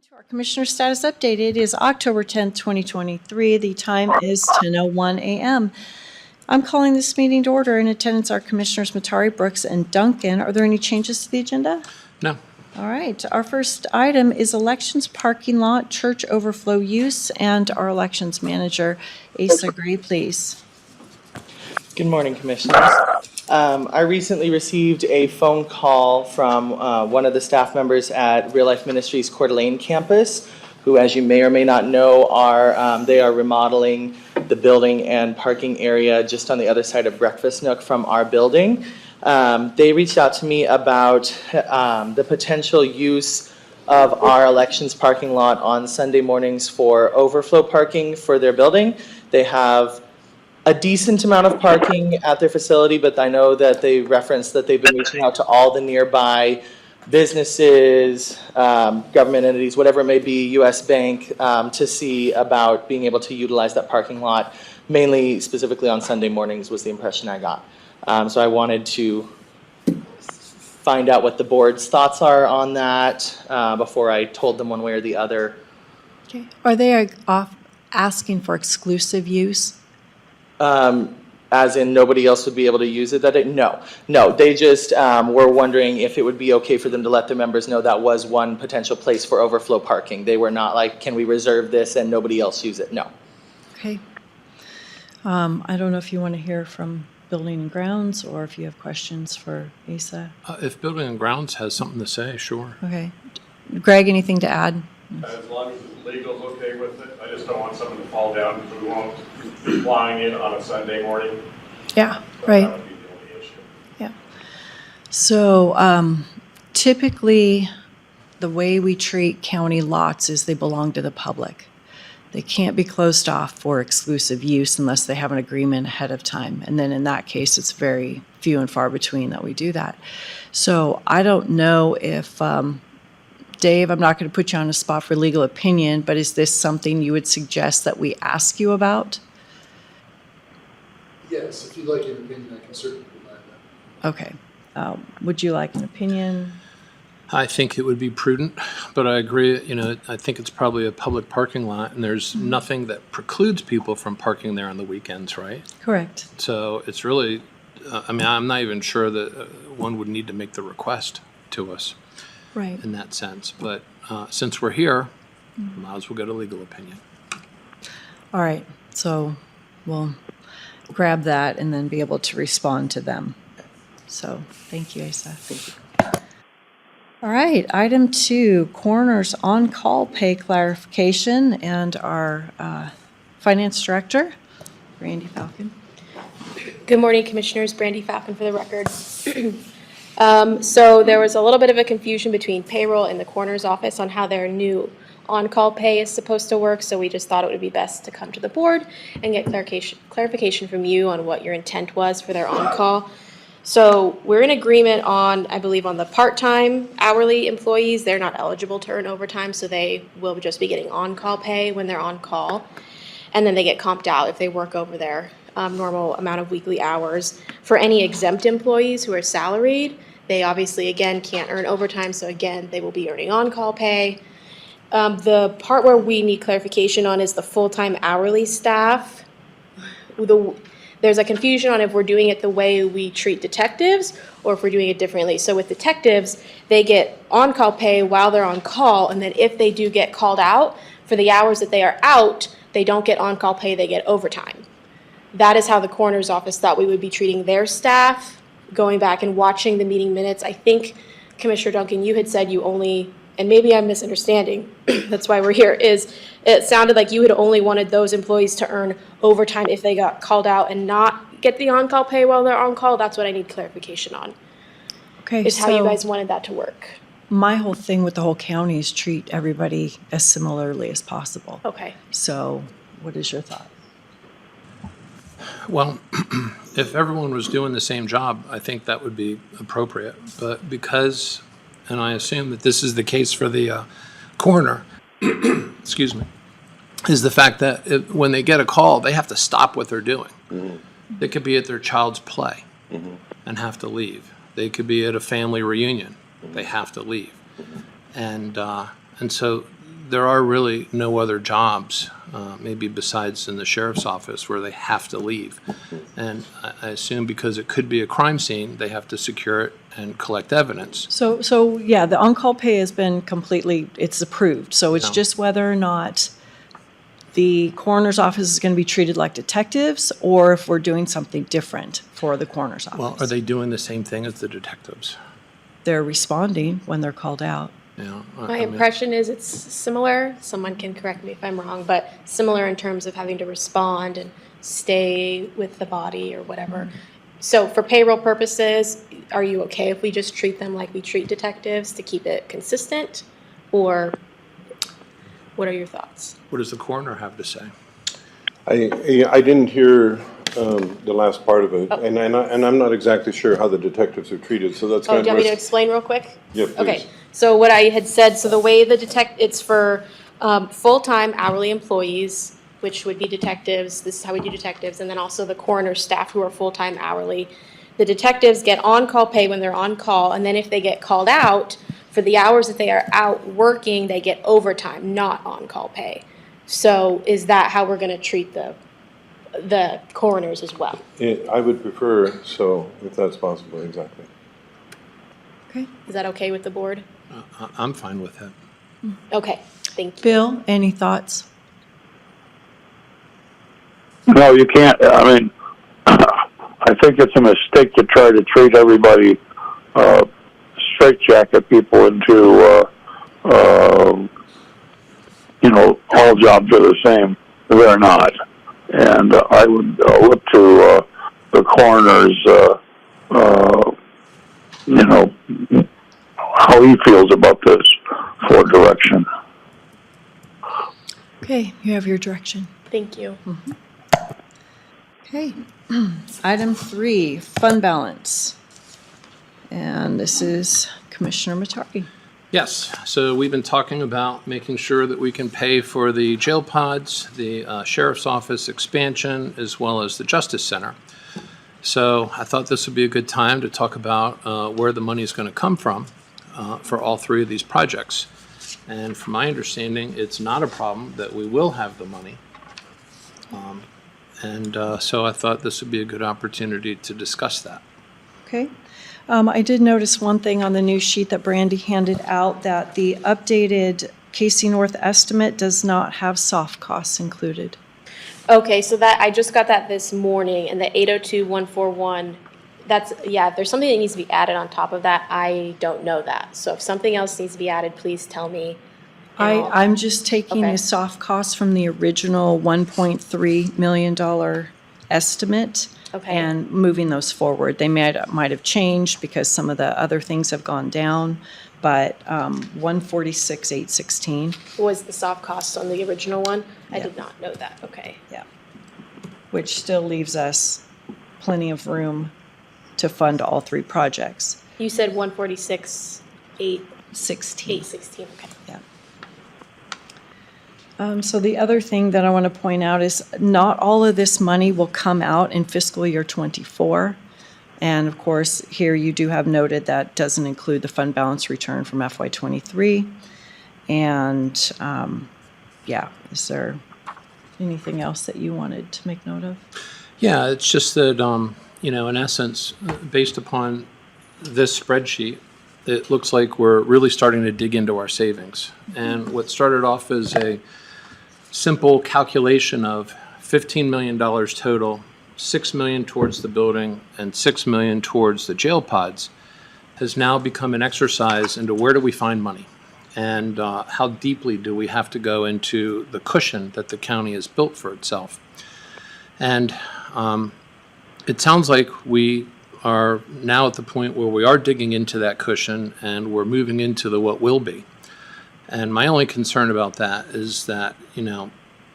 To our Commissioner Status Update. It is October 10th, 2023. The time is 10:01 a.m. I'm calling this meeting to order. In attendance are Commissioners Matari, Brooks, and Duncan. Are there any changes to the agenda? No. All right. Our first item is elections parking lot, church overflow use, and our elections manager, Asa Gray, please. Good morning, Commissioners. I recently received a phone call from one of the staff members at Real Life Ministries Coeur d'Alene campus, who, as you may or may not know, they are remodeling the building and parking area just on the other side of Breakfast Nook from our building. They reached out to me about the potential use of our elections parking lot on Sunday mornings for overflow parking for their building. They have a decent amount of parking at their facility, but I know that they referenced that they've been reaching out to all the nearby businesses, government entities, whatever it may be, U.S. Bank, to see about being able to utilize that parking lot, mainly specifically on Sunday mornings was the impression I got. So I wanted to find out what the board's thoughts are on that before I told them one way or the other. Okay. Are they asking for exclusive use? As in nobody else would be able to use it No, they just were wondering if it would be okay for them to let their members know that was one potential place for overflow parking. They were not like, can we reserve this and nobody else use it? No. Okay. I don't know if you want to hear from Building and Grounds or if you have questions for Asa. If Building and Grounds has something to say, sure. Okay. Greg, anything to add? As long as the legal's okay with it, I just don't want someone to fall down because we won't be flying in on a Sunday morning. Yeah, So right. that would be the only issue. Yeah. So typically, the way we treat county lots is they belong to the public. They can't be closed off for exclusive use unless they have an agreement ahead of time. And then in that case, it's very few and far between that we do that. So I don't know if, Dave, I'm not going to put you on a spot for legal opinion, but is this something you would suggest that we ask you about? Yes, if you'd like an opinion, I can certainly provide that. Okay. Would you like an opinion? I think it would be prudent, but I agree, I think it's probably a public parking lot, and there's nothing that precludes people from parking there on the weekends, right? Correct. So it's really, I'm not even sure that one would need to make the request to us Right. in that sense. But since we're here, might as well get a legal opinion. All right. So we'll grab that and then be able to respond to them. So thank you, Asa. Thank you. All right, item 2, Coroner's on-call pay clarification, and our Finance Director, Randy Falcon. Good morning, Commissioners. Brandy Falcon for the record. So there was a little bit of a confusion between payroll and the coroner's office on how their new on-call pay is supposed to work, so we just thought it would be best to come to the board and get clarification from you on what your intent was for their on-call. So we're in agreement on, I believe, on the part-time hourly employees. They're not eligible to earn overtime, so they will just be getting on-call pay when they're on call. And then they get comped out if they work over their normal amount of weekly hours. For any exempt employees who are salaried, they obviously, again, can't earn overtime, so again, they will be earning on-call pay. The part where we need clarification on is the full-time hourly staff. There's a confusion on if we're doing it the way we treat detectives or if we're doing it differently. So with detectives, they get on-call pay while they're on call, and then if they do get called out for the hours that they are out, they don't get on-call pay, they get overtime. That is how the coroner's office thought we would be treating their staff. Going back and watching the meeting minutes, I think, Commissioner Duncan, you had said you only, and maybe I'm misunderstanding, that's why we're here, is it sounded like you had only wanted those employees to earn overtime if they got called out and not get the on-call pay while they're on call. That's what I need clarification on, Okay, is how you guys wanted that to work. My whole thing with the whole county is treat everybody as similarly as possible. Okay. So what is your thought? Well, if everyone was doing the same job, I think that would be appropriate. But because, and I assume that this is the case for the coroner, excuse me, is the fact that when they get a call, they have to stop what they're doing. Mm-hmm. They could be at their child's play and have to leave. They could be at a family reunion. They have to leave. And so there are really no other jobs, maybe besides in the sheriff's office, where they have to leave. And I assume because it could be a crime scene, they have to secure it and collect evidence. So yeah, the on-call pay has been completely, it's approved. So it's Yeah. just whether or not the coroner's office is going to be treated like detectives, or if we're doing something different for the coroner's office. Well, are they doing the same thing as the detectives? They're responding when they're called out. Yeah, My impression is it's similar, someone can correct me if I'm wrong, but similar in terms of having to respond and stay with the body or whatever. So for payroll purposes, are you okay if we just treat them like we treat detectives to keep it consistent? Or what are your thoughts? What does the coroner have to say? I didn't hear the last part of it, and I'm not exactly sure how the detectives are treated, so that's Oh, kind do you of. want me to explain real quick? Yeah, please. Okay, so what I had said, so the way the it's for full-time hourly employees, which would be detectives, this is how we do detectives, and then also the coroner staff who are full-time hourly. The detectives get on-call pay when they're on call, and then if they get called out, for the hours that they are out working, they get overtime, not on-call pay. So is that how we're gonna treat the coroners as well? I would prefer so, if that's possible, exactly. Okay. Is that okay with the board? I'm fine with that. Okay, thank you. Bill, any thoughts? No, you can't. I mean, I think it's a mistake to try to treat everybody, straitjacket people into, all jobs are the same. They're not. And I would look to the coroner's, how he feels about this for direction. Okay, you have your direction. Thank you. Okay. Item 3, fund balance. And this is Commissioner Matari. Yes, so we've been talking about making sure that we can pay for the jail pods, the sheriff's office expansion, as well as the Justice Center. So I thought this would be a good time to talk about where the money is going to come from for all 3 of these projects. And from my understanding, it's not a problem that we will have the money. So I thought this would be a good opportunity to discuss that. Okay. I did notice one thing on the news sheet that Brandy handed out, that the updated KC North estimate does not have soft costs included. Okay, so that, I just got that this morning, and the 802-141, that's, yeah, if there's something that needs to be added on top of that, I don't know that. So if something else needs to be added, please tell me. and I'll- I'm just taking Okay. the soft costs from the original $1.3 million estimate Okay. and moving those forward. They might have changed because some of the other things have gone down, but 146,816. Was the soft cost on the original one? I Yeah. did not know that, okay. Yeah. Which still leaves us plenty of room to fund all 3 projects. You said 146,816, 16. okay. Yeah. So the other thing that I want to point out is not all of this money will come out in fiscal year 24. And of course, here you do have noted that doesn't include the fund balance return from FY23. And is there anything else that you wanted to make note of? Yeah, it's just that, in essence, based upon this spreadsheet, it looks like we're really starting to dig into our savings. And what started off as a simple calculation of $15 million total, $6 million towards the building and $6 million towards the jail pods, has now become an exercise into where do we find money? And how deeply do we have to go into the cushion that the county has built for itself? And it sounds like we are now at the point where we are digging into that cushion and we're moving into the what will be. And my only concern about that is that,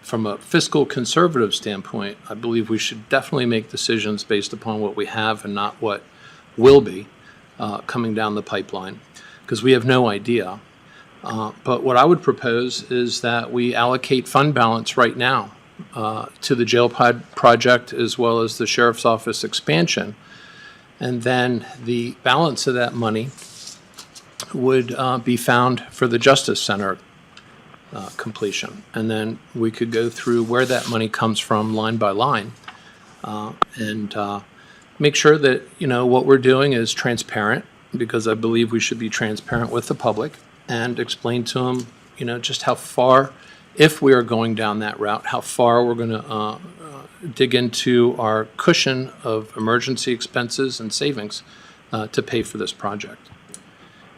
from a fiscal conservative standpoint, I believe we should definitely make decisions based upon what we have and not what will be coming down the pipeline, because we have no idea. But what I would propose is that we allocate fund balance right now to the jail pod project as well as the sheriff's office expansion. And then the balance of that money would be found for the Justice Center completion. And then we could go through where that money comes from line by line, and make sure that, what we're doing is transparent, because I believe we should be transparent with the public, and explain to them, just how far, if we are going down that route, how far we're going to dig into our cushion of emergency expenses and savings to pay for this project.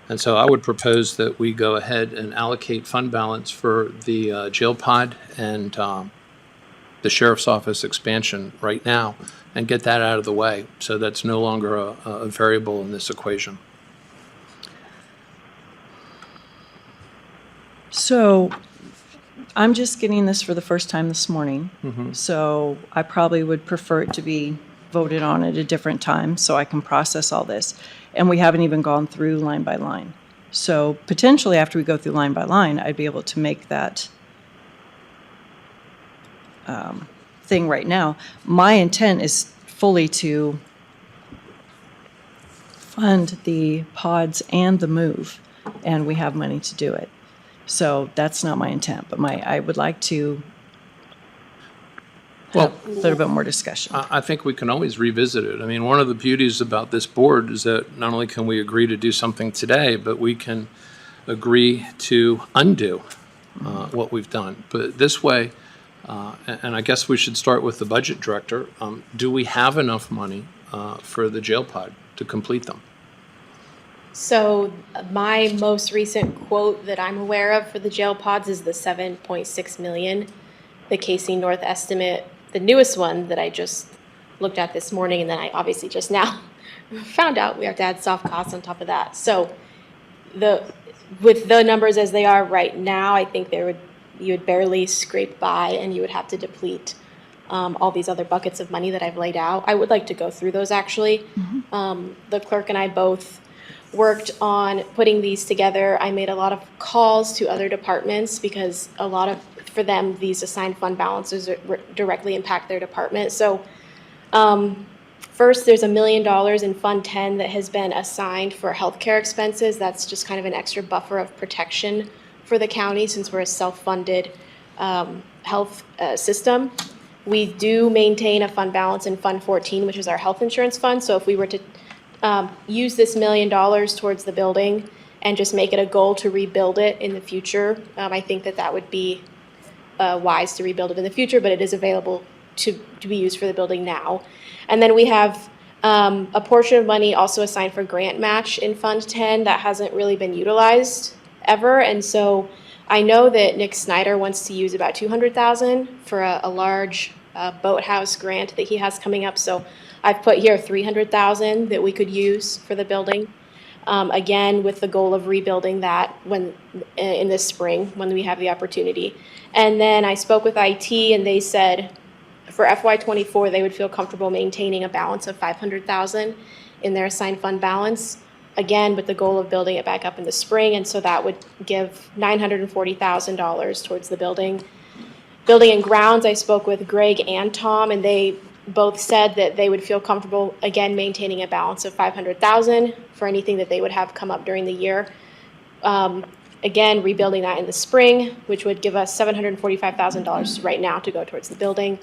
And so I would propose that we go ahead and allocate fund balance for the jail pod and the sheriff's office expansion right now, and get that out of the way, so that's no longer a variable in this equation. So I'm just getting this for the first time this morning. So I probably would prefer it to be voted on at a different time so I can process all this. And we haven't even gone through line by line. So potentially after we go through line by line, I'd be able to make that thing right now. My intent is fully to fund the pods and the move, and we have money to do it. So that's not my intent, but I would like to have a little bit more discussion. I think we can always revisit it. I mean, one of the beauties about this board is that not only can we agree to do something today, but we can agree to undo what we've done. But this way, and I guess we should start with the budget director, do we have enough money for the jail pod to complete them? So my most recent quote that I'm aware of for the jail pods is the 7.6 million. The Casey North estimate, the newest one that I just looked at this morning, and then I obviously just now found out we have to add soft costs on top of that. So with the numbers as they are right now, I think you would barely scrape by, and you would have to deplete all these other buckets of money that I've laid out. I would like to go through those actually. The clerk and I both worked on putting these together. I made a lot of calls to other departments because for them, these assigned fund balances directly impact their department. So first, there's $1 million in Fund 10 that has been assigned for healthcare expenses. That's just kind of an extra buffer of protection for the county since we're a self-funded health system. We do maintain a fund balance in Fund 14, which is our health insurance fund. So if we were to use this $1 million towards the building and just make it a goal to rebuild it in the future, I think that would be wise to rebuild it in the future, but it is available to be used for the building now. And then we have a portion of money also assigned for grant match in Fund 10 that hasn't really been utilized ever. And so I know that Nick Snyder wants to use about $200,000 for a large boathouse grant that he has coming up. So I've put here $300,000 that we could use for the building. Again, with the goal of rebuilding that in the spring when we have the opportunity. And then I spoke with IT, and they said for FY24 they would feel comfortable maintaining a balance of $500,000 in their assigned fund balance. Again, with the goal of building it back up in the spring, and so that would give $940,000 towards the building. Building and grounds, I spoke with Greg and Tom, and they both said that they would feel comfortable, again, maintaining a balance of $500,000 for anything that they would have come up during the year. Again, rebuilding that in the spring, which would give us $745,000 right now to go towards the building.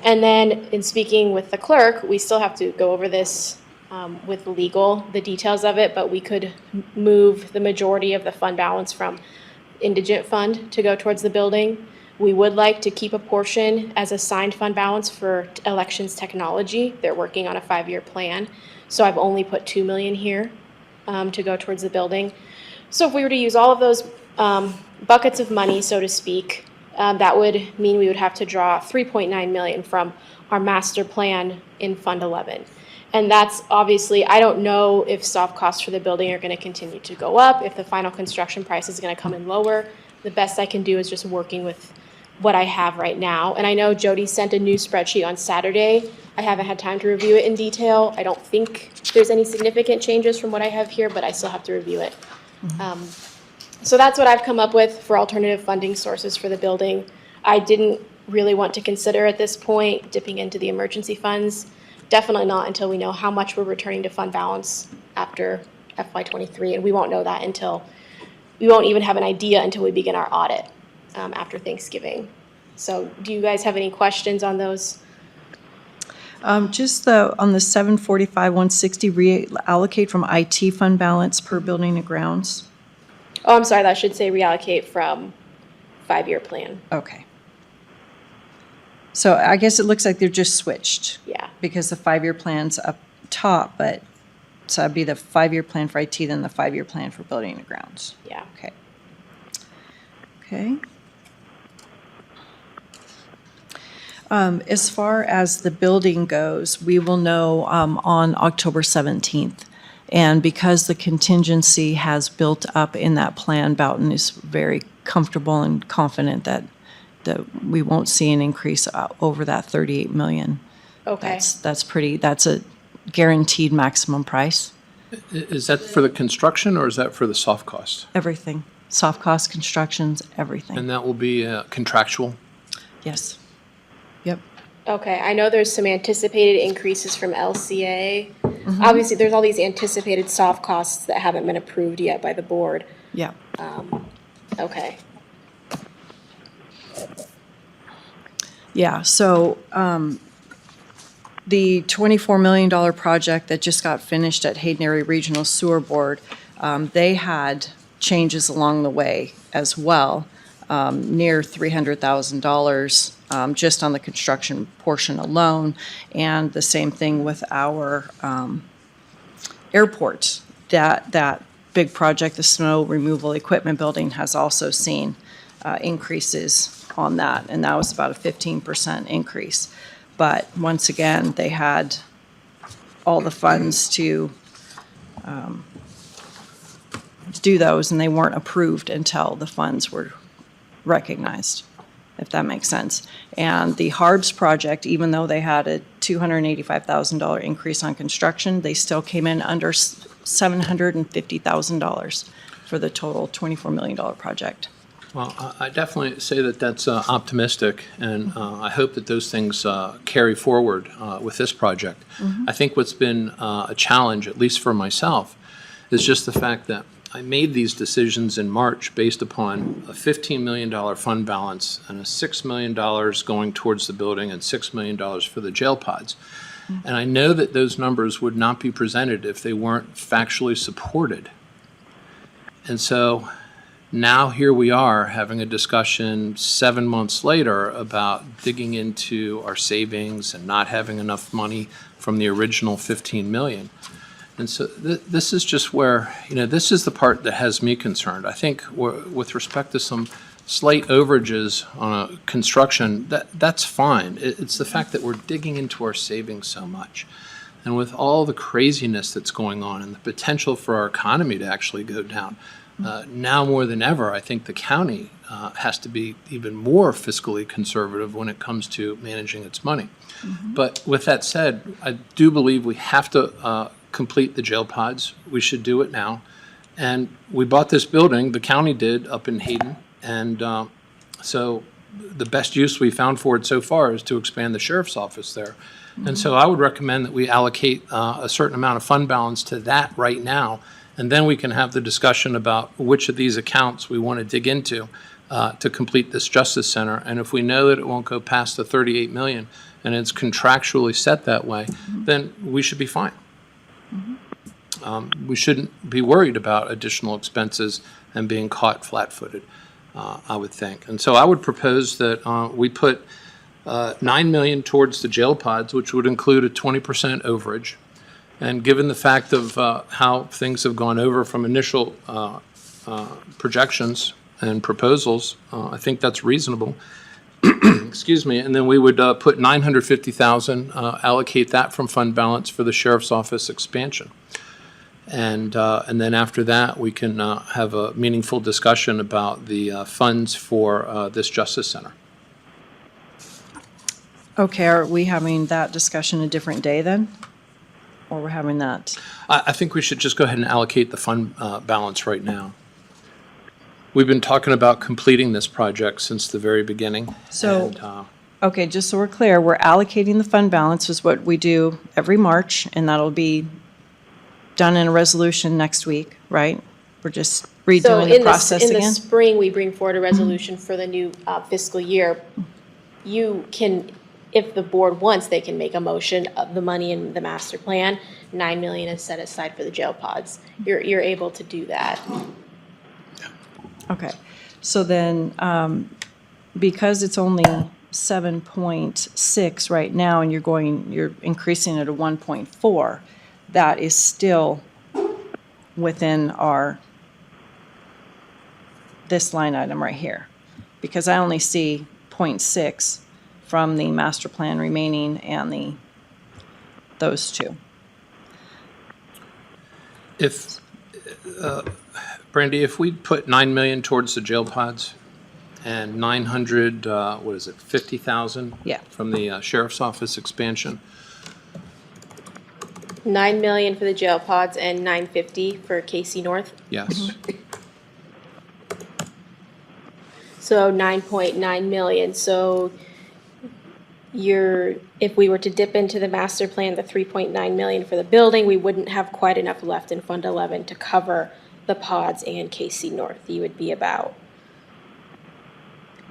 And then in speaking with the clerk, we still have to go over this with legal, the details of it, but we could move the majority of the fund balance from indigent fund to go towards the building. We would like to keep a portion as assigned fund balance for elections technology. They're working on a 5-year plan. So I've only put $2 million here to go towards the building. So if we were to use all of those buckets of money, so to speak, that would mean we would have to draw $3.9 million from our master plan in Fund 11. And that's obviously, I don't know if soft costs for the building are going to continue to go up, if the final construction price is going to come in lower. The best I can do is just working with what I have right now. And I know Jody sent a new spreadsheet on Saturday. I haven't had time to review it in detail. I don't think there's any significant changes from what I have here, but I still have to review it. So that's what I've come up with for alternative funding sources for the building. I didn't really want to consider at this point dipping into the emergency funds. Definitely not until we know how much we're returning to fund balance after FY23, and we won't know that we won't even have an idea until we begin our audit. after Thanksgiving. So do you guys have any questions on those? Just on the 745, 160, reallocate from IT fund balance per building and grounds. Oh, I'm sorry, that should say reallocate from 5-year plan. Okay. So I guess it looks like they're just switched. Yeah. Because the 5-year plan's up top, but, so that'd be the 5-year plan for IT, then the 5-year plan for building and grounds. Yeah. Okay. Okay. As far as the building goes, we will know on October 17th. And because the contingency has built up in that plan, Boughton is very comfortable and confident that we won't see an increase over that 38 million. Okay. That's a guaranteed maximum price. Is that for the construction or is that for the soft cost? Everything. Soft cost constructions, everything. And that will be contractual? Yes. Yep. Okay, I know there's some anticipated increases from LCA. Obviously, there's all these anticipated soft costs that haven't been approved yet by the board. Yeah. Okay. Yeah, so the $24 million project that just got finished at Hayden Area Regional Sewer Board, they had changes along the way as well, near $300,000 just on the construction portion alone. And the same thing with our airport. That big project, the snow removal equipment building, has also seen increases on that, and that was about a 15% increase. But once again, they had all the funds to do those, and they weren't approved until the funds were recognized, if that makes sense. And the Harbs project, even though they had a $285,000 increase on construction, they still came in under $750,000 for the total $24 million project. Well, I definitely say that that's optimistic, and I hope that those things carry forward with this project. I think what's been a challenge, at least for myself, is just the fact that I made these decisions in March based upon a $15 million fund balance and a $6 million going towards the building and $6 million for the jail pods. And I know that those numbers would not be presented if they weren't factually supported. And so now here we are having a discussion 7 months later about digging into our savings and not having enough money from the original 15 million. And so this is just where, this is the part that has me concerned. I think with respect to some slight overages on a construction, that's fine. It's the fact that we're digging into our savings so much. And with all the craziness that's going on and the potential for our economy to actually go down, now more than ever, I think the county has to be even more fiscally conservative when it comes to managing its money. But with that said, I do believe we have to complete the jail pods. We should do it now. And we bought this building, the county did, up in Hayden. And so the best use we found for it so far is to expand the sheriff's office there. And so I would recommend that we allocate a certain amount of fund balance to that right now. And then we can have the discussion about which of these accounts we want to dig into to complete this justice center. And if we know that it won't go past the 38 million and it's contractually set that way, then we should be fine. We shouldn't be worried about additional expenses and being caught flat-footed, I would think. And so I would propose that we put $9 million towards the jail pods, which would include a 20% overage. And given the fact of how things have gone over from initial projections and proposals, I think that's reasonable. Excuse me. And then we would put $950,000, allocate that from fund balance for the sheriff's office expansion. And then after that, we can have a meaningful discussion about the funds for this justice center. Okay, are we having that discussion a different day then? Or we're having that? I think we should just go ahead and allocate the fund balance right now. We've been talking about completing this project since the very beginning. So, and, okay, just so we're clear, we're allocating the fund balance is what we do every March, and that'll be done in a resolution next week, right? We're just So redoing the in process in the again? spring, we bring forward a resolution for the new fiscal year. You can, if the board wants, they can make a motion of the money in the master plan. 9 million is set aside for the jail pods. You're able to do that. Okay, so then, because it's only 7.6 right now, and you're increasing it to 1.4, that is still within this line item right here. Because I only see 0.6 from the master plan remaining and those two. If, Brandy, if we put 9 million towards the jail pods and 900, 50,000? Yeah. From the sheriff's office expansion, 9 million for the jail pods and 950 for Casey North. yes. So 9.9 million, so if we were to dip into the master plan, the 3.9 million for the building, we wouldn't have quite enough left in Fund 11 to cover the pods and KC North. You would be about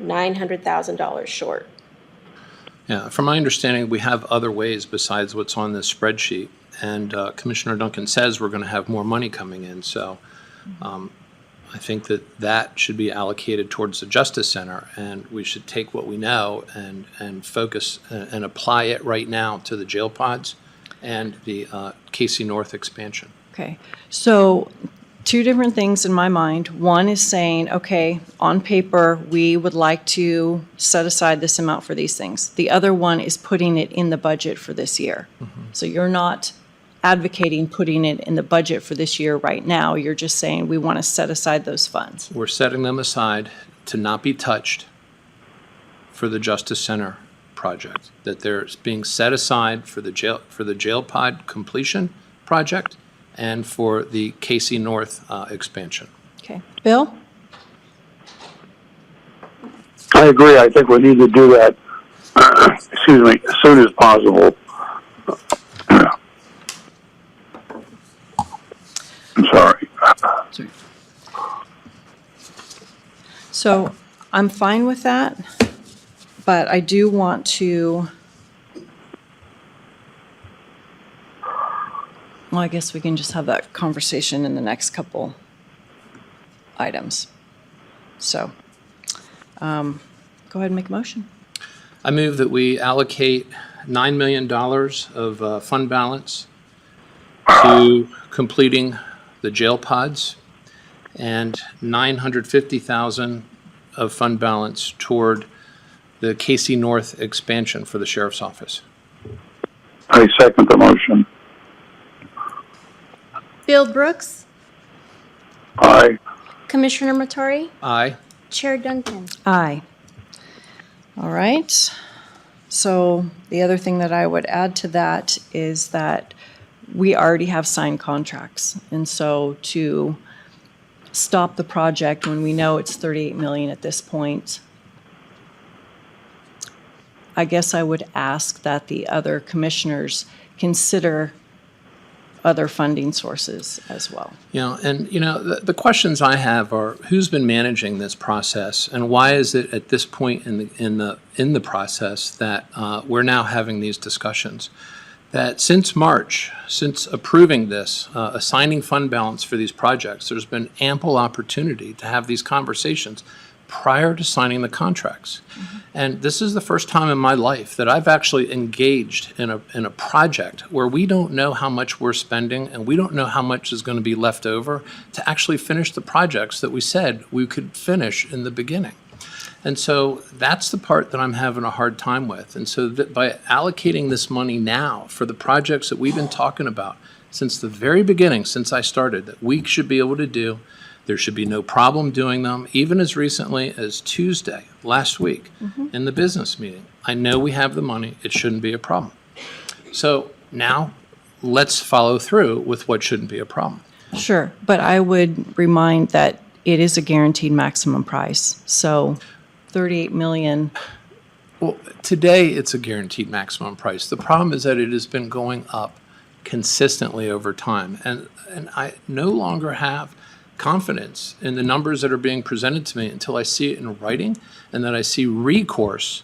$900,000 short. Yeah, from my understanding, we have other ways besides what's on this spreadsheet. And Commissioner Duncan says we're going to have more money coming in, so I think that should be allocated towards the Justice Center, and we should take what we know and focus and apply it right now to the jail pods and the Casey North expansion. Okay, so two different things in my mind. One is saying, okay, on paper, we would like to set aside this amount for these things. The other one is putting it in the budget for this year. So you're not advocating putting it in the budget for this year right now. You're just saying we want to set aside those funds. We're setting them aside to not be touched for the Justice Center project, that they're being set aside for the jail pod completion project and for the Casey North expansion. Okay, Bill? I agree. I think we need to do that, excuse me, as soon as possible. I'm sorry. So I'm fine with that, but I do want to, well, I guess we can just have that conversation in the next couple items. So, go ahead and make a motion. I move that we allocate $9 million of fund balance to completing the jail pods and $950,000 of fund balance toward the Casey North expansion for the sheriff's office. I second the motion. Bill Brooks, Aye. Commissioner Matari, Aye. Chair Duncan. Aye. All right. So the other thing that I would add to that is that we already have signed contracts. And so to stop the project when we know it's 38 million at this point, I guess I would ask that the other commissioners consider other funding sources as well. The questions I have are who's been managing this process and why is it at this point in the process that we're now having these discussions? That since March, since approving this, assigning fund balance for these projects, there's been ample opportunity to have these conversations prior to signing the contracts. Mm-hmm. And this is the first time in my life that I've actually engaged in a project where we don't know how much we're spending and we don't know how much is going to be left over to actually finish the projects that we said we could finish in the beginning. And so that's the part that I'm having a hard time with. And so that by allocating this money now for the projects that we've been talking about since the very beginning, since I started, that we should be able to do, there should be no problem doing them, even as recently as Tuesday, last week, in the business meeting. I know we have the money. It shouldn't be a problem. So now let's follow through with what shouldn't be a problem. Sure, but I would remind that it is a guaranteed maximum price. So 38 million. Well, today it's a guaranteed maximum price. The problem is that it has been going up consistently over time. And I no longer have confidence in the numbers that are being presented to me until I see it in writing and that I see recourse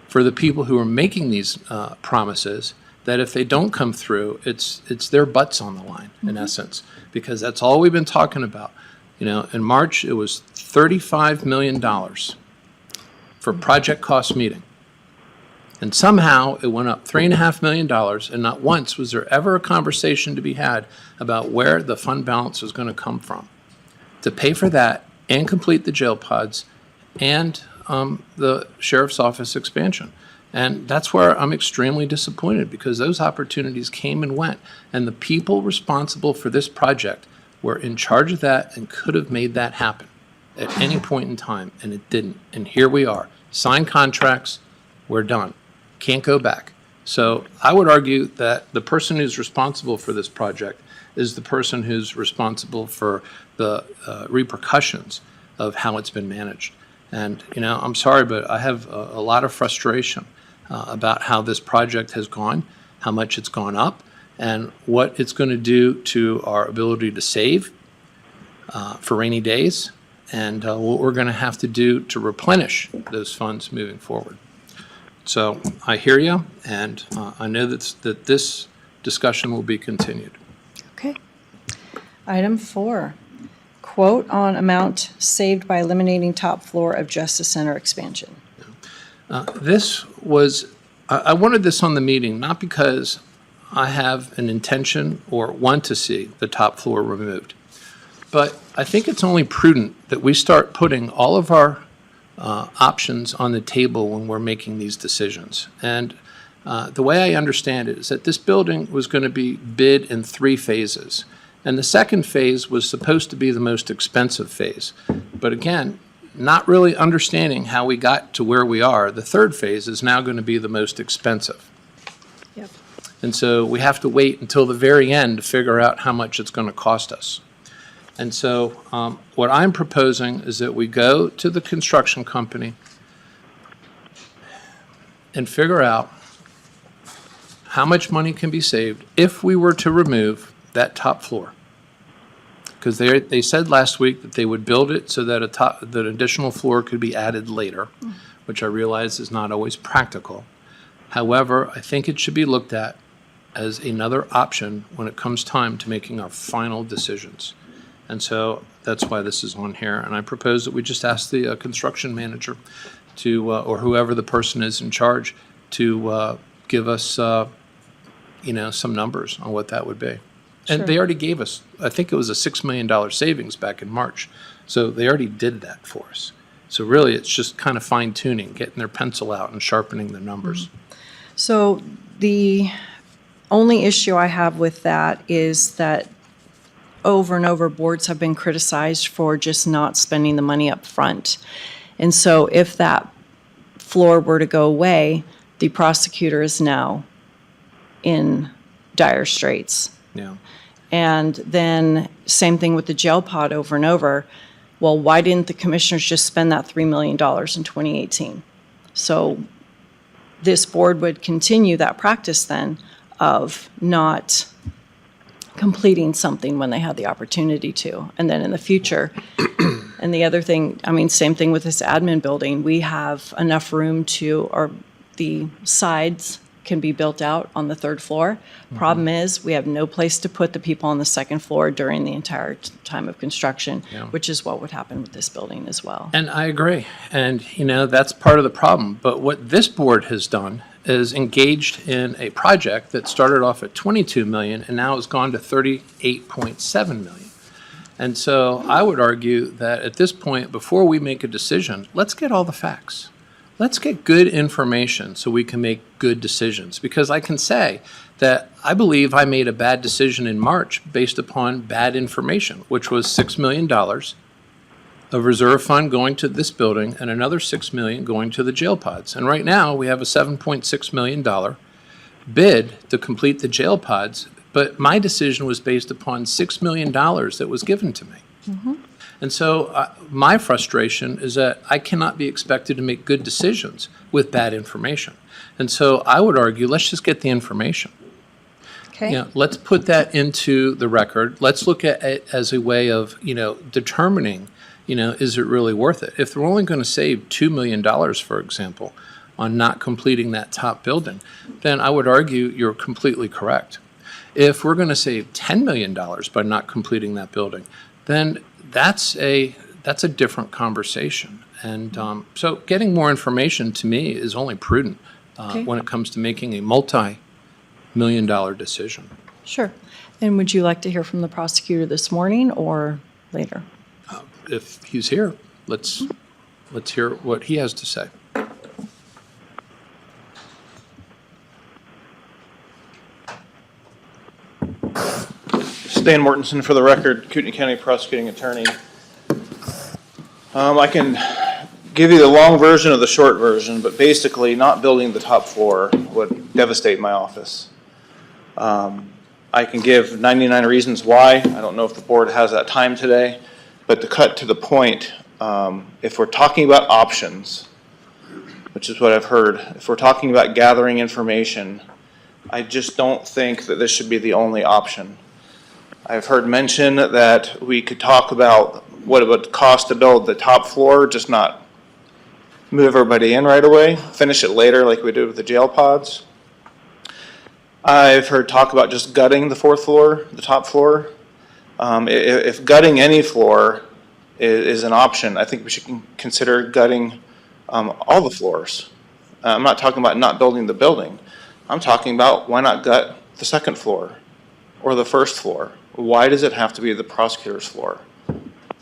for the people who are making these promises, that if they don't come through, it's their butts on the line, in essence, because that's all we've been talking about. You know, in March, it was $35 million for project cost meeting. And somehow it went up $3.5 million, and not once was there ever a conversation to be had about where the fund balance was going to come from to pay for that and complete the jail pods and the sheriff's office expansion. And that's where I'm extremely disappointed, because those opportunities came and went, and the people responsible for this project were in charge of that and could have made that happen at any point in time, and it didn't. And here we are, signed contracts, we're done. Can't go back. So I would argue that the person who's responsible for this project is the person who's responsible for the repercussions of how it's been managed. And, you know, I'm sorry, but I have a lot of frustration about how this project has gone, how much it's gone up, and what it's going to do to our ability to save for rainy days, and what we're going to have to do to replenish those funds moving forward. So I hear you, and I know that this discussion will be continued. Okay. Item 4, quote on amount saved by eliminating top floor of Justice Center expansion. This was, I wanted this on the meeting, not because I have an intention or want to see the top floor removed, but I think it's only prudent that we start putting all of our options on the table when we're making these decisions. And the way I understand it is that this building was going to be bid in 3 phases. And the second phase was supposed to be the most expensive phase. But again, not really understanding how we got to where we are, the third phase is now going to be the most expensive. Yep. And so we have to wait until the very end to figure out how much it's going to cost us. And so what I'm proposing is that we go to the construction company and figure out how much money can be saved if we were to remove that top floor. Because they said last week that they would build it so that that additional floor could be added later, which I realize is not always practical. However, I think it should be looked at as another option when it comes time to making our final decisions. And so that's why this is on here. And I propose that we just ask the construction manager to, or whoever the person is in charge, to give us, some numbers on what that would be. And Sure. they already gave us, I think it was a $6 million savings back in March. So they already did that for us. So really, it's just kind of fine tuning, getting their pencil out and sharpening the numbers. So the only issue I have with that is that over and over, boards have been criticized for just not spending the money up front. And so if that floor were to go away, the prosecutor is now in dire straits. Yeah. And then same thing with the jail pod over and over. Well, why didn't the commissioners just spend that $3 million in 2018? So this board would continue that practice then of not completing something when they had the opportunity to. And then in the future, and the other thing, I mean, same thing with this admin building, we have enough room to, or the sides can be built out on the 3rd floor. Problem is, we have no place to put the people on the 2nd floor during the entire time of construction, Yeah. which is what would happen with this building as well. And I agree. And, that's part of the problem. But what this board has done is engaged in a project that started off at $22 million and now has gone to $38.7 million. And so I would argue that at this point, before we make a decision, let's get all the facts. Let's get good information so we can make good decisions. Because I can say that I believe I made a bad decision in March based upon bad information, which was $6 million of reserve fund going to this building and another $6 million going to the jail pods. And right now, we have a $7.6 million bid to complete the jail pods, but my decision was based upon $6 million that was given to me. And so my frustration is that I cannot be expected to make good decisions with bad information. And so I would argue, let's just get the information. Okay? Yeah, let's put that into the record. Let's look at it as a way of, determining, is it really worth it? If we're only going to save $2 million, for example, on not completing that top building, then I would argue you're completely correct. If we're going to save $10 million by not completing that building, then that's a different conversation. And so getting more information to me is only prudent Okay. when it comes to making a multi-million-dollar decision. Sure. And would you like to hear from the prosecutor this morning or later? If he's here, let's hear what he has to say. Stan Mortensen for the record, Kootenai County Prosecuting Attorney. I can give you the long version of the short version, but basically not building the top floor would devastate my office. I can give 99 reasons why. I don't know if the board has that time today, but to cut to the point, if we're talking about options, which is what I've heard, if we're talking about gathering information, I just don't think that this should be the only option. I've heard mention that we could talk about what it would cost to build the top floor, just not move everybody in right away, finish it later like we did with the jail pods. I've heard talk about just gutting the fourth floor, the top floor. If gutting any floor is an option, I think we should consider gutting all the floors. I'm not talking about not building the building. I'm talking about why not gut the second floor or the first floor? Why does it have to be the prosecutor's floor?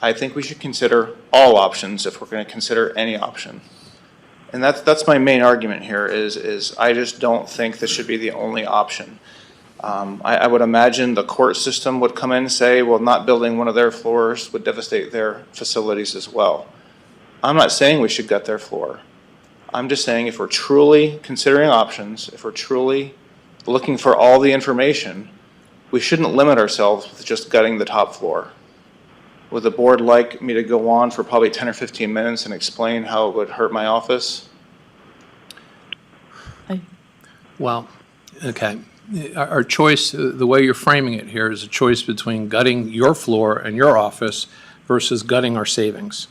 I think we should consider all options if we're going to consider any option. And that's my main argument here is I just don't think this should be the only option. I would imagine the court system would come in and say, well, not building one of their floors would devastate their facilities as well. I'm not saying we should gut their floor. I'm just saying if we're truly considering options, if we're truly looking for all the information, we shouldn't limit ourselves with just gutting the top floor. Would the board like me to go on for probably 10 or 15 minutes and explain how it would hurt my office? Well, okay. Our choice, the way you're framing it here, is a choice between gutting your floor and your office versus gutting our savings.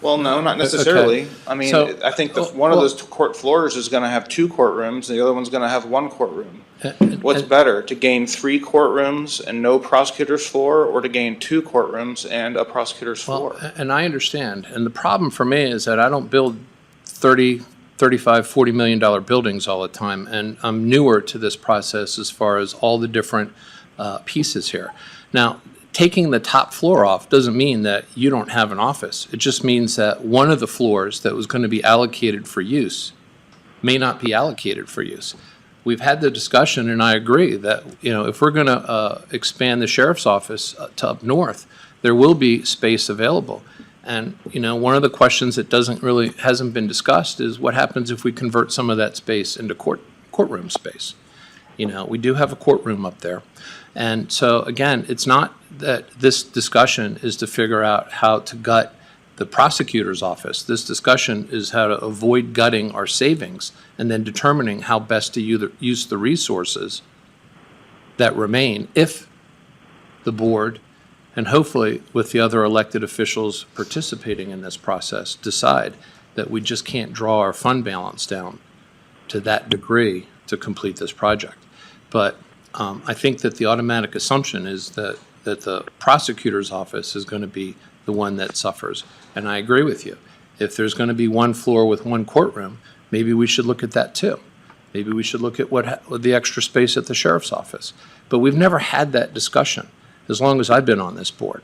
Well, no, not necessarily. Okay. I mean, So- I think one of those court floors is going to have 2 courtrooms, and the other one's going to have 1 courtroom. What's better, to gain 3 courtrooms and no prosecutor's floor, or to gain 2 courtrooms and a prosecutor's floor? Well, and I understand. And the problem for me is that I don't build 30, 35, $40 million buildings all the time. And I'm newer to this process as far as all the different pieces here. Now, taking the top floor off doesn't mean that you don't have an office. It just means that one of the floors that was going to be allocated for use may not be allocated for use. We've had the discussion, and I agree that, if we're going to expand the sheriff's office to up north, there will be space available. And, one of the questions that hasn't been discussed is what happens if we convert some of that space into courtroom space. We do have a courtroom up there. And so, again, it's not that this discussion is to figure out how to gut the prosecutor's office. This discussion is how to avoid gutting our savings and then determining how best to use the resources that remain if the board, and hopefully with the other elected officials participating in this process, decide that we just can't draw our fund balance down to that degree to complete this project. But I think that the automatic assumption is that the prosecutor's office is going to be the one that suffers. And I agree with you. If there's going to be 1 floor with 1 courtroom, maybe we should look at that too. Maybe we should look at what the extra space at the sheriff's office. But we've never had that discussion as long as I've been on this board.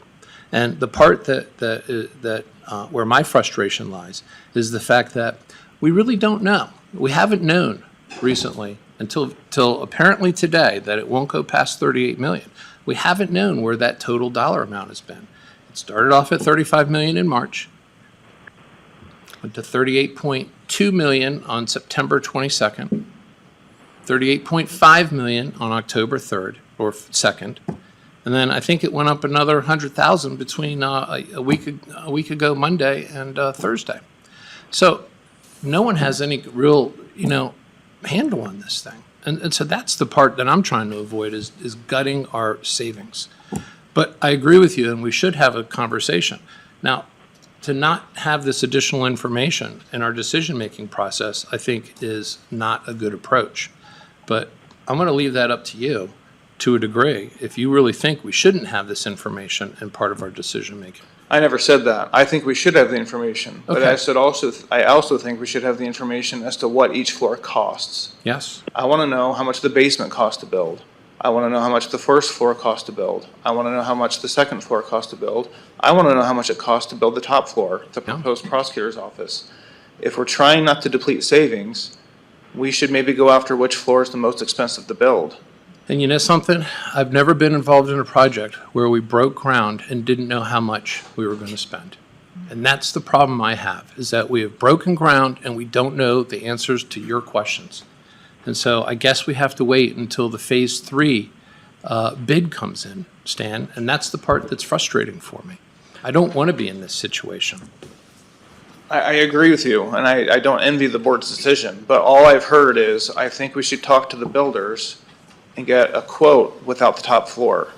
And the part that where my frustration lies is the fact that we really don't know. We haven't known recently until apparently today that it won't go past 38 million. We haven't known where that total dollar amount has been. It started off at 35 million in March, went to 38.2 million on September 22nd, 38.5 million on October 3rd or 2nd, and then I think it went up another 100,000 between a week ago Monday and Thursday. So no one has any real handle on this thing. And so that's the part that I'm trying to avoid is gutting our savings. But I agree with you, and we should have a conversation. Now, to not have this additional information in our decision-making process, I think is not a good approach. But I'm going to leave that up to you to a degree, if you really think we shouldn't have this information in part of our decision-making. I never said that. I think we should have the information. But Okay. I also think we should have the information as to what each floor costs. Yes? I want to know how much the basement costs to build. I want to know how much the first floor costs to build. I want to know how much the second floor costs to build. I want to know how much it costs to build the top floor, the Yeah. proposed prosecutor's office. If we're trying not to deplete savings, we should maybe go after which floor is the most expensive to build. And you know something? I've never been involved in a project where we broke ground and didn't know how much we were going to spend. And that's the problem I have, is that we have broken ground and we don't know the answers to your questions. And so I guess we have to wait until the Phase 3 bid comes in, Stan, and that's the part that's frustrating for me. I don't want to be in this situation. I agree with you, and I don't envy the board's decision, but all I've heard is I think we should talk to the builders and get a quote without the top floor.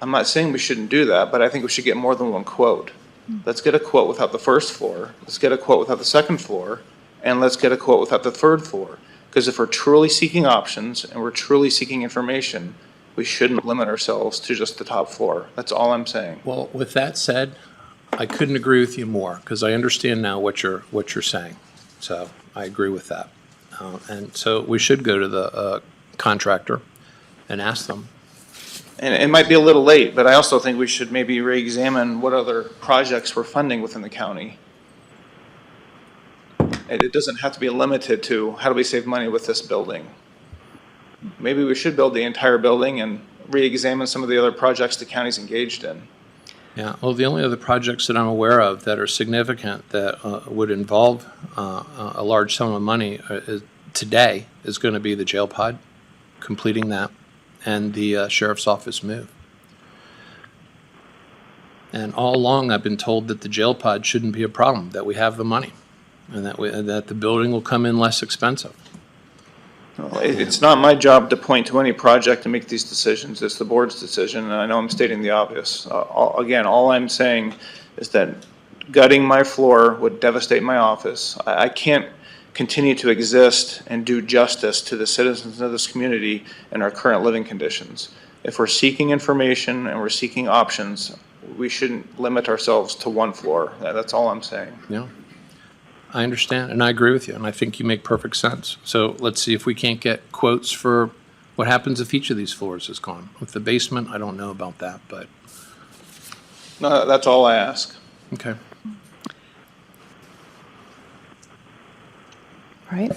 I'm not saying we shouldn't do that, but I think we should get more than one quote. Let's get a quote without the first floor, let's get a quote without the second floor, and let's get a quote without the third floor. Because if we're truly seeking options and we're truly seeking information, we shouldn't limit ourselves to just the top floor. That's all I'm saying. Well, with that said, I couldn't agree with you more, because I understand now what you're saying. So I agree with that. And so we should go to the contractor and ask them. And it might be a little late, but I also think we should maybe re-examine what other projects we're funding within the county. It doesn't have to be limited to how do we save money with this building. Maybe we should build the entire building and re-examine some of the other projects the county's engaged in. Yeah, well, the only other projects that I'm aware of that are significant that would involve a large sum of money today is going to be the jail pod, completing that, and the sheriff's office move. And all along, I've been told that the jail pod shouldn't be a problem, that we have the money, and that the building will come in less expensive. Well, it's not my job to point to any project and make these decisions. It's the board's decision, and I know I'm stating the obvious. Again, all I'm saying is that gutting my floor would devastate my office. I can't continue to exist and do justice to the citizens of this community in our current living conditions. If we're seeking information and we're seeking options, we shouldn't limit ourselves to one floor. That's all I'm saying. Yeah, I understand, and I agree with you, and I think you make perfect sense. So let's see if we can't get quotes for what happens if each of these floors is gone. With the basement, I don't know about that, but. No, that's all I ask. Okay. All right.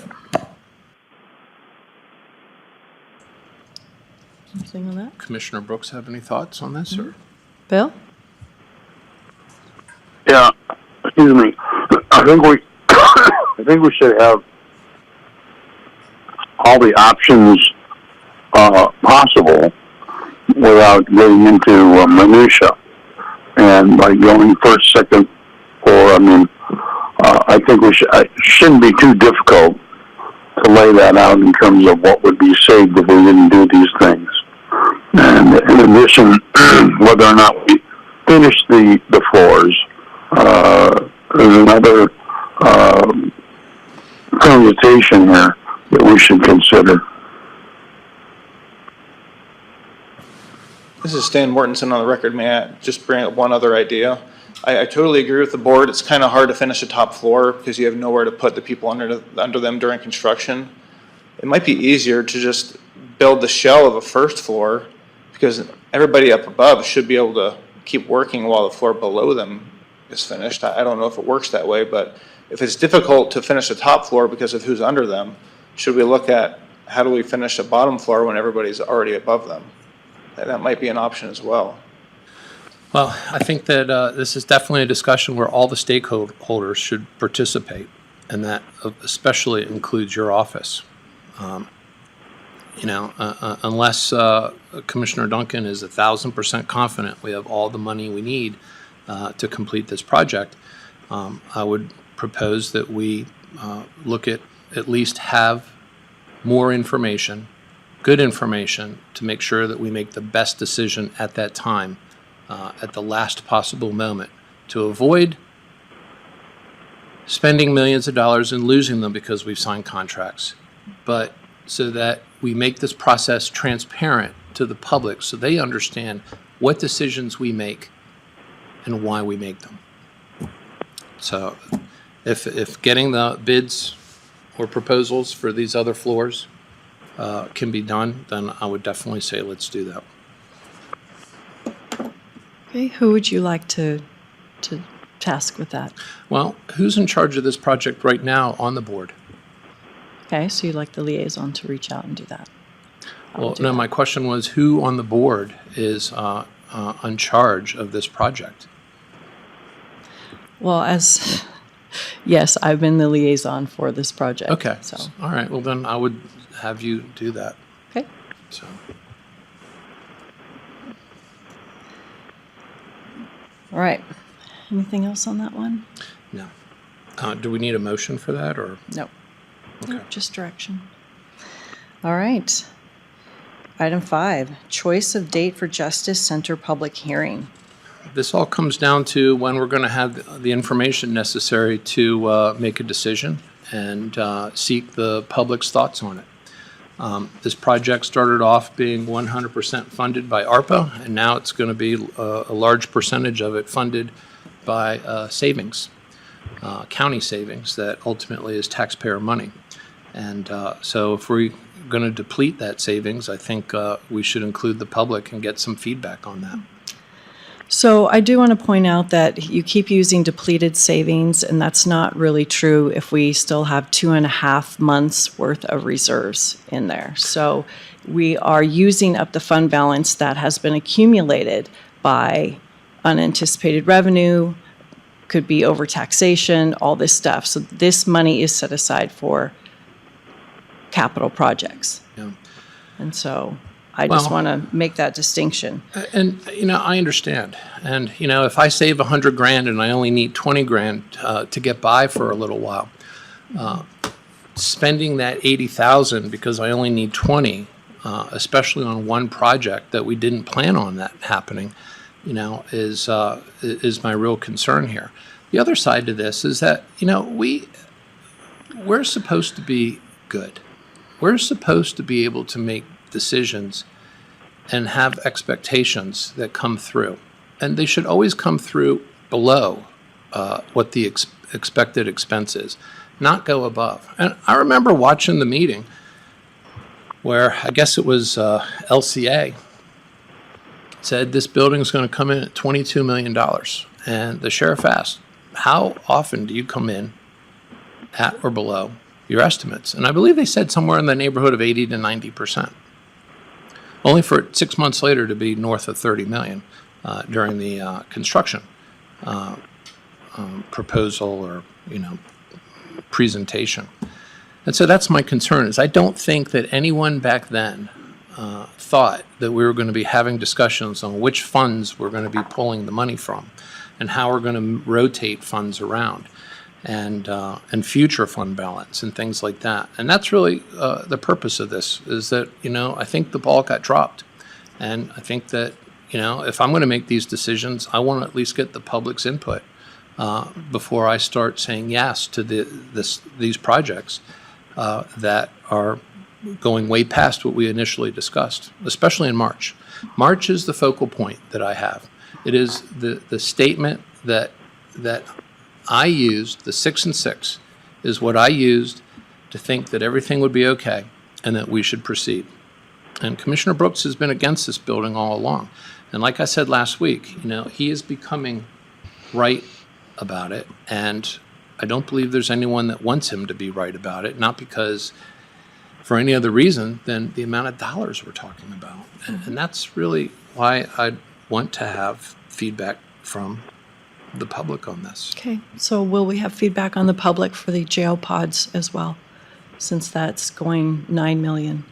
Anything on that? Commissioner Brooks have any thoughts on this, or? Bill? Yeah, excuse me. I think we should have all the options possible without getting into minutia. And by going first, second, or I think it shouldn't be too difficult to lay that out in terms of what would be saved if we didn't do these things. And in addition, whether or not we finish the floors, there's another permutation here that we should consider. This is Stan Mortensen on the record. May I just bring up one other idea? I totally agree with the board. It's kind of hard to finish a top floor because you have nowhere to put the people under them during construction. It might be easier to just build the shell of a first floor because everybody up above should be able to keep working while the floor below them is finished. I don't know if it works that way, but if it's difficult to finish a top floor because of who's under them, should we look at how do we finish a bottom floor when everybody's already above them? That might be an option as well. Well, I think that this is definitely a discussion where all the stakeholders should participate, and that especially includes your office. Unless Commissioner Duncan is 1,000% confident we have all the money we need to complete this project, I would propose that we look at least have more information, good information, to make sure that we make the best decision at that time, at the last possible moment, to avoid spending millions of dollars and losing them because we've signed contracts, but so that we make this process transparent to the public so they understand what decisions we make and why we make them. So if getting the bids or proposals for these other floors can be done, then I would definitely say let's do that. Okay, who would you like to task with that? Well, who's in charge of this project right now on the board? Okay, so you'd like the liaison to reach out and do that. Well, no, my question was who on the board is in charge of this project? Well, yes, I've been the liaison for this project. Okay. So, All right. Well, then I would have you do that. okay. So. All right. Anything else on that one? No. Do we need a motion for that or? No. Okay. No, just direction. All right. Item 5, choice of date for Justice Center public hearing. This all comes down to when we're going to have the information necessary to make a decision and seek the public's thoughts on it. This project started off being 100% funded by ARPA, and now it's going to be a large percentage of it funded by savings, county savings that ultimately is taxpayer money. And so if we're going to deplete that savings, I think we should include the public and get some feedback on that. So I do want to point out that you keep using depleted savings, and that's not really true if we still have 2.5 months worth of reserves in there. So we are using up the fund balance that has been accumulated by unanticipated revenue, could be overtaxation, all this stuff. So this money is set aside for capital projects. Yeah. And so I just Well- want to make that distinction. And, I understand. And, if I save $100,000 and I only need $20,000 to get by for a little while, spending that $80,000 because I only need 20, especially on one project that we didn't plan on that happening, is my real concern here. The other side to this is that, we're supposed to be good. We're supposed to be able to make decisions and have expectations that come through. And they should always come through below what the expected expense is, not go above. And I remember watching the meeting where I guess it was LCA said this building is going to come in at $22 million. And the sheriff asked, how often do you come in at or below your estimates? And I believe they said somewhere in the neighborhood of 80 to 90%. Only for 6 months later to be north of 30 million during the construction proposal or, presentation. And so that's my concern is I don't think that anyone back then thought that we were going to be having discussions on which funds we're going to be pulling the money from and how we're going to rotate funds around and future fund balance and things like that. And that's really the purpose of this is that, I think the ball got dropped. And I think that, if I'm going to make these decisions, I want to at least get the public's input before I start saying yes to these projects that are going way past what we initially discussed, especially in March. March is the focal point that I have. It is the statement that I used, the 6 and 6, is what I used to think that everything would be okay and that we should proceed. And Commissioner Brooks has been against this building all along. And like I said last week, he is becoming right about it. And I don't believe there's anyone that wants him to be right about it, not because for any other reason than the amount of dollars we're talking about. And that's really why I want to have feedback from the public on this. Okay, so will we have feedback on the public for the jail pods as well, since that's going 9 million?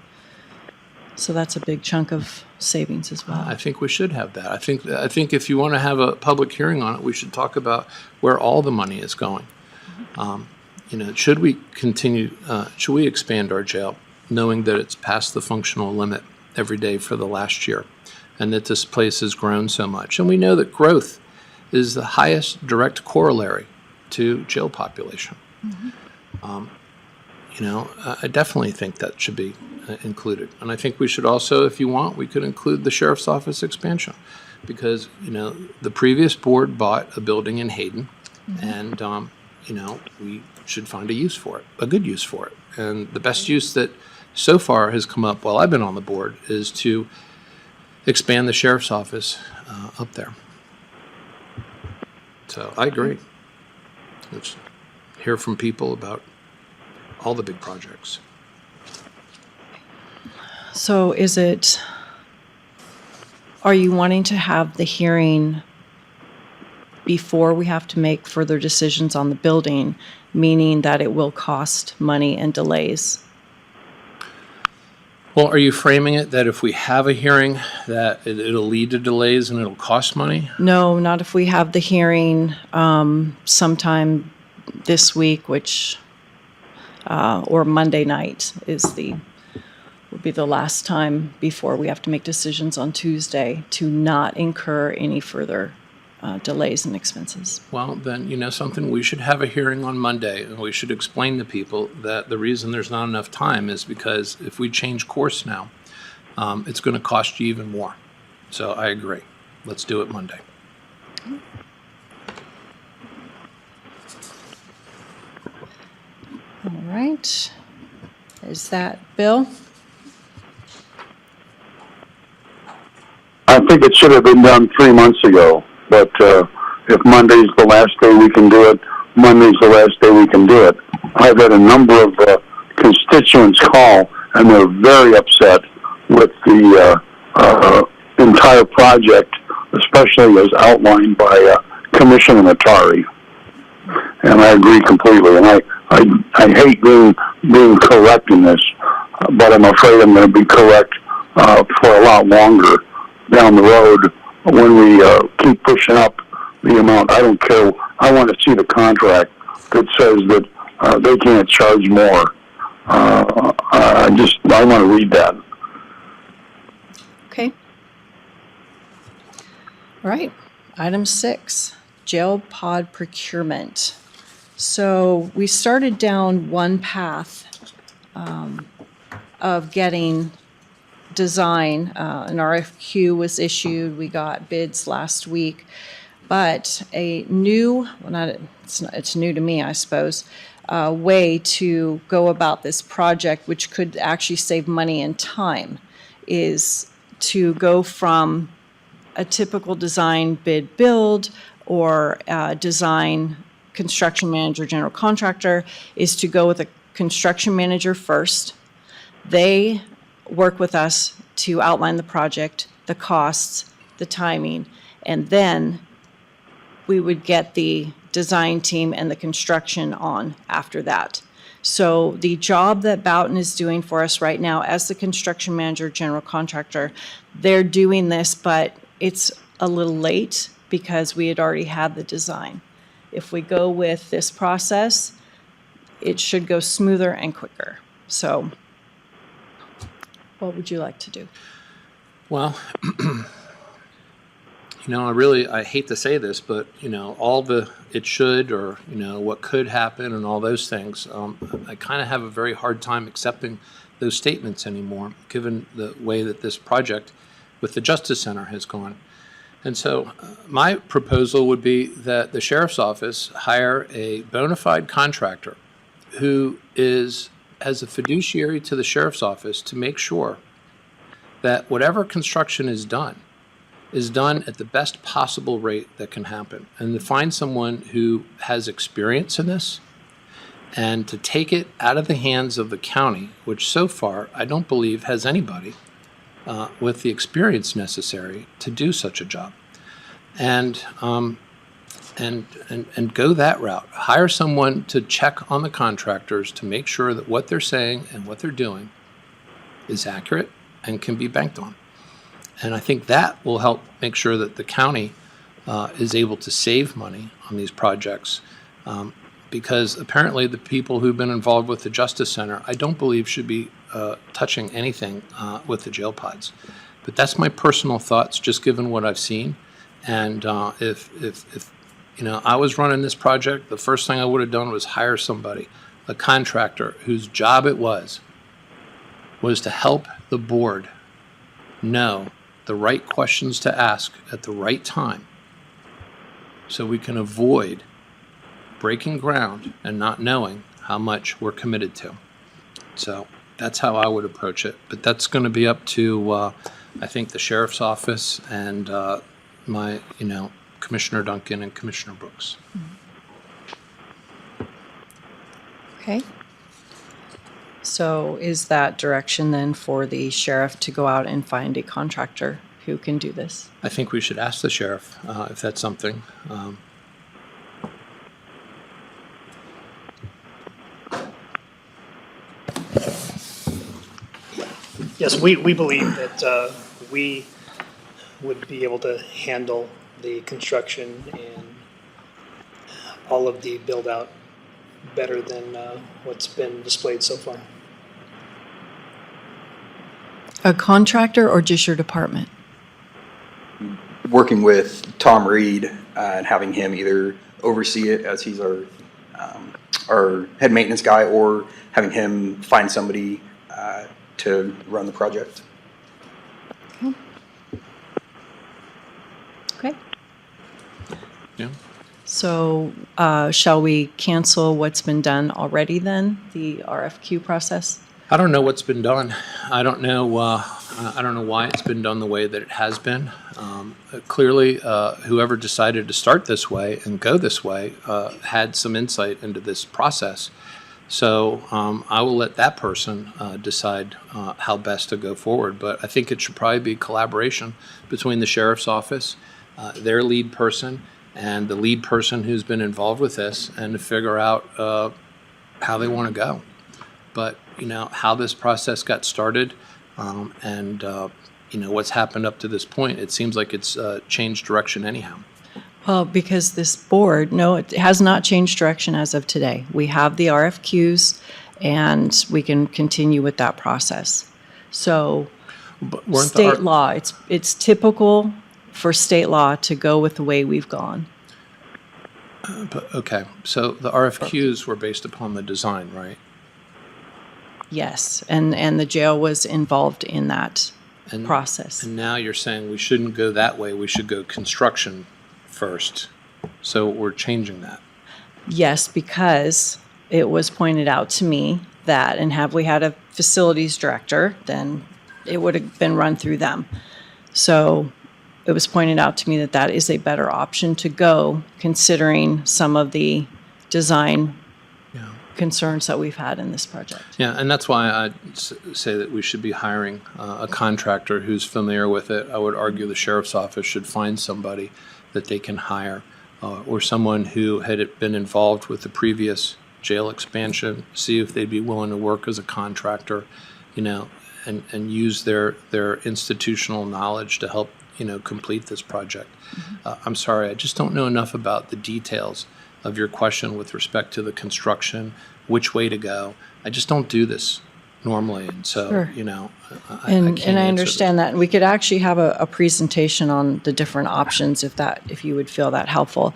So that's a big chunk of savings as well. I think we should have that. I think if you want to have a public hearing on it, we should talk about where all the money is going. Should we continue? Should we expand our jail knowing that it's past the functional limit every day for the last year, and that this place has grown so much. And we know that growth is the highest direct corollary to jail population. I definitely think that should be included. And I think we should also, if you want, we could include the sheriff's office expansion, because, the previous board bought a building in Hayden, and, we should find a use for it, a good use for it. And the best use that so far has come up while I've been on the board is to expand the sheriff's office up there. So I agree. Let's hear from people about all the big projects. So are you wanting to have the hearing before we have to make further decisions on the building, meaning that it will cost money and delays? Well, are you framing it that if we have a hearing, that it'll lead to delays and it'll cost money? No, not if we have the hearing sometime this week, or Monday night would be the last time before we have to make decisions on Tuesday to not incur any further delays and expenses. Well, then, something, we should have a hearing on Monday, and we should explain to people that the reason there's not enough time is because if we change course now, it's going to cost you even more. So I agree. Let's do it Monday. All right. Is that Bill? I think it should have been done 3 months ago, but if Monday's the last day we can do it, Monday's the last day we can do it. I've had a number of constituents call, and they're very upset with the entire project, especially as outlined by Commissioner Matari. And I agree completely. And I hate being correct in this, but I'm afraid I'm going to be correct for a lot longer down the road when we keep pushing up the amount. I don't care. I want to see the contract that says that they can't charge more. I want to read that. Okay. All right. Item 6, jail pod procurement. So we started down one path of getting design. An RFQ was issued. We got bids last week. But a new, it's new to me, I suppose, way to go about this project, which could actually save money and time, is to go from a typical design bid build or design construction manager, general contractor, is to go with a construction manager first. They work with us to outline the project, the costs, the timing, and then we would get the design team and the construction on after that. So the job that Boughton is doing for us right now as the construction manager, general contractor, they're doing this, but it's a little late because we had already had the design. If we go with this process, it should go smoother and quicker. So what would you like to do? Well, I hate to say this, but, all the it should or, what could happen and all those things, I kind of have a very hard time accepting those statements anymore, given the way that this project with the Justice Center has gone. And so my proposal would be that the sheriff's office hire a bona fide contractor who has a fiduciary to the sheriff's office to make sure that whatever construction is done at the best possible rate that can happen, and to find someone who has experience in this and to take it out of the hands of the county, which so far I don't believe has anybody with the experience necessary to do such a job, and go that route. Hire someone to check on the contractors to make sure that what they're saying and what they're doing is accurate and can be banked on. And I think that will help make sure that the county is able to save money on these projects because apparently the people who've been involved with the Justice Center, I don't believe should be touching anything with the jail pods. But that's my personal thoughts, just given what I've seen. And if I was running this project, the first thing I would have done was hire somebody, a contractor whose job it was to help the board know the right questions to ask at the right time so we can avoid breaking ground and not knowing how much we're committed to. So that's how I would approach it. But that's going to be up to, I think, the sheriff's office and my, Commissioner Duncan and Commissioner Brooks. Okay. So is that direction then for the sheriff to go out and find a contractor who can do this? I think we should ask the sheriff if that's something. Yes, we believe that we would be able to handle the construction and all of the build-out better than what's been displayed so far. A contractor or just your department? Working with Tom Reed and having him either oversee it as he's our head maintenance guy, or having him find somebody to run the project. Okay. Yeah. So shall we cancel what's been done already then, the RFQ process? I don't know what's been done. I don't know why it's been done the way that it has been. Clearly, whoever decided to start this way and go this way had some insight into this process. So I will let that person decide how best to go forward. But I think it should probably be collaboration between the sheriff's office, their lead person, and the lead person who's been involved with this, and to figure out how they want to go. But how this process got started, and what's happened up to this point, it seems like it's changed direction anyhow. Well, because this board, no, it has not changed direction as of today. We have the RFQs, and we can continue with that process. So state law, it's typical for state law to go with the way we've gone. Okay, so the RFQs were based upon the design, right? Yes, and the jail was involved in that process. And now you're saying we shouldn't go that way, we should go construction first. So we're changing that. Yes, because it was pointed out to me that, and have we had a facilities director, then it would have been run through them. So it was pointed out to me that that is a better option to go, considering some of the design concerns that we've had in this project. Yeah, and that's why I say that we should be hiring a contractor who's familiar with it. I would argue the sheriff's office should find somebody that they can hire, or someone who had been involved with the previous jail expansion, see if they'd be willing to work as a contractor, and use their institutional knowledge to help, complete this project. I'm sorry, I just don't know enough about the details of your question with respect to the construction, which way to go. I just don't do this normally, and so, Sure. I And can't I answer understand that. And we could actually have a presentation on the different options if you would feel that helpful.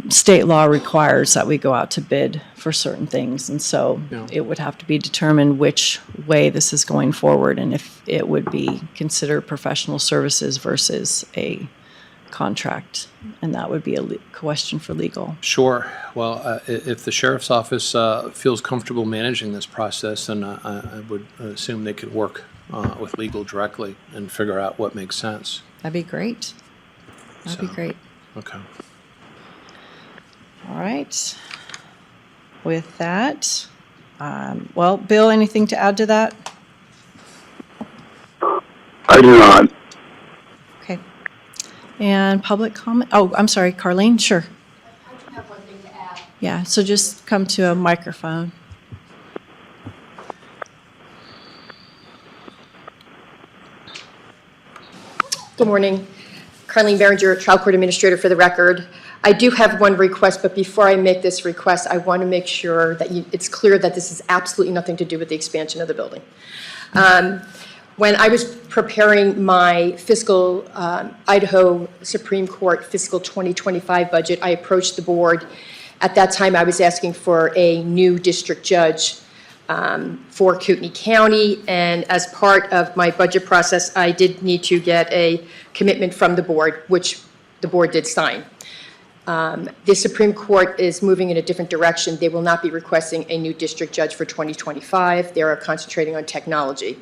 State law requires that we go out to bid for certain things, and so it would have to be determined which way this is going forward, and if it would be considered professional services versus a contract, and that would be a question for legal. Sure. Well, if the sheriff's office feels comfortable managing this process, then I would assume they could work with legal directly and figure out what makes sense. That'd be great. That'd be great. Okay. All right. With that, well, Bill, anything to add to that? I do not. Okay. And public comment? Oh, I'm sorry, Carlene, sure. I have one thing to add. Yeah, so just come to a microphone. Good morning. Carlene Berenger, Trial Court Administrator for the record. I do have one request, but before I make this request, I want to make sure that it's clear that this has absolutely nothing to do with the expansion of the building. When I was preparing my fiscal Idaho Supreme Court fiscal 2025 budget, I approached the board. At that time, I was asking for a new district judge for Kootenai County, and as part of my budget process, I did need to get a commitment from the board, which the board did sign. The Supreme Court is moving in a different direction. They will not be requesting a new district judge for 2025. They are concentrating on technology.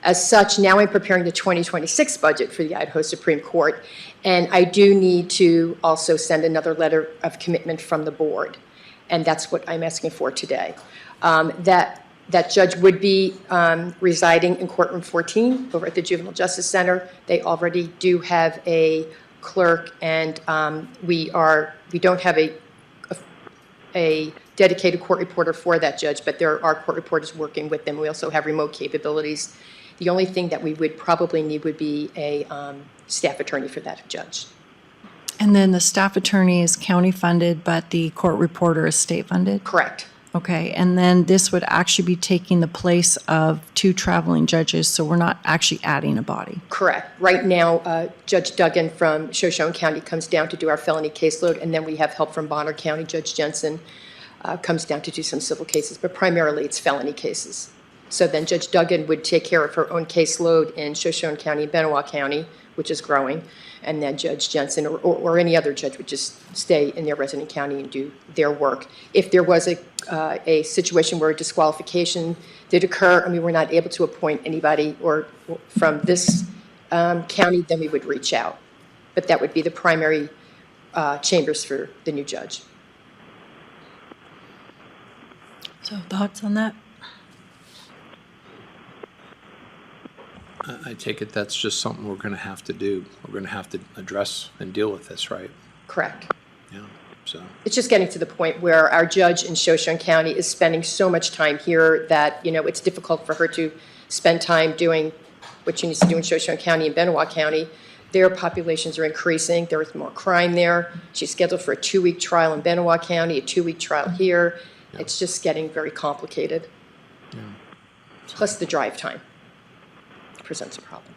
As such, now I'm preparing the 2026 budget for the Idaho Supreme Court, and I do need to also send another letter of commitment from the board, and that's what I'm asking for today. That judge would be residing in courtroom 14 over at the Juvenile Justice Center. They already do have a clerk, and we don't have a dedicated court reporter for that judge, but there are court reporters working with them. We also have remote capabilities. The only thing that we would probably need would be a staff attorney for that judge. And then the staff attorney is county funded, but the court reporter is state funded? Correct. Okay, and then this would actually be taking the place of 2 traveling judges, so we're not actually adding a body? Correct. Right now, Judge Duggan from Shoshone County comes down to do our felony caseload, and then we have help from Bonner County. Judge Jensen comes down to do some civil cases, but primarily it's felony cases. So then Judge Duggan would take care of her own caseload in Shoshone County and Benewah County, which is growing, and then Judge Jensen or any other judge would just stay in their resident county and do their work. If there was a situation where a disqualification did occur, and we were not able to appoint anybody or from this county, then we would reach out. But that would be the primary chambers for the new judge. So thoughts on that? I take it that's just something we're going to have to do. We're going to have to address and deal with this, right? Correct. Yeah, so. It's just getting to the point where our judge in Shoshone County is spending so much time here that, it's difficult for her to spend time doing what she needs to do in Shoshone County and Benewah County. Their populations are increasing. There is more crime there. She's scheduled for a 2-week trial in Benewah County, a 2-week trial here. Yeah. It's just getting very complicated. Yeah. Plus the drive time presents a problem.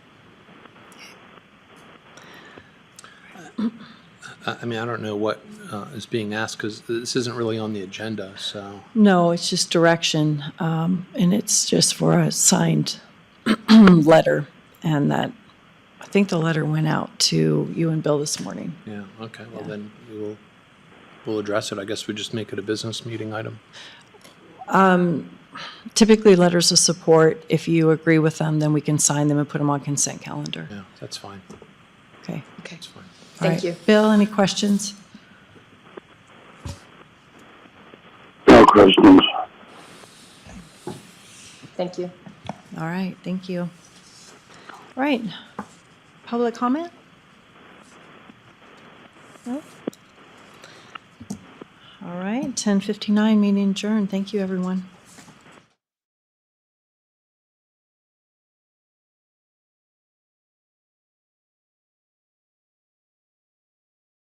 I mean, I don't know what is being asked because this isn't really on the agenda, so. No, it's just direction, and it's just for a signed letter, and that, I think the letter went out to you and Bill this morning. Yeah, okay, well then we'll address it. I guess we just make it a business meeting item. Typically, letters of support, if you agree with them, then we can sign them and put them on consent calendar. Yeah, that's fine. Okay. That's fine. Thank you. Bill, any questions? No questions. Thank you. All right, thank you. All right, public comment? No? All right, 10:59, meeting adjourned. Thank you, everyone.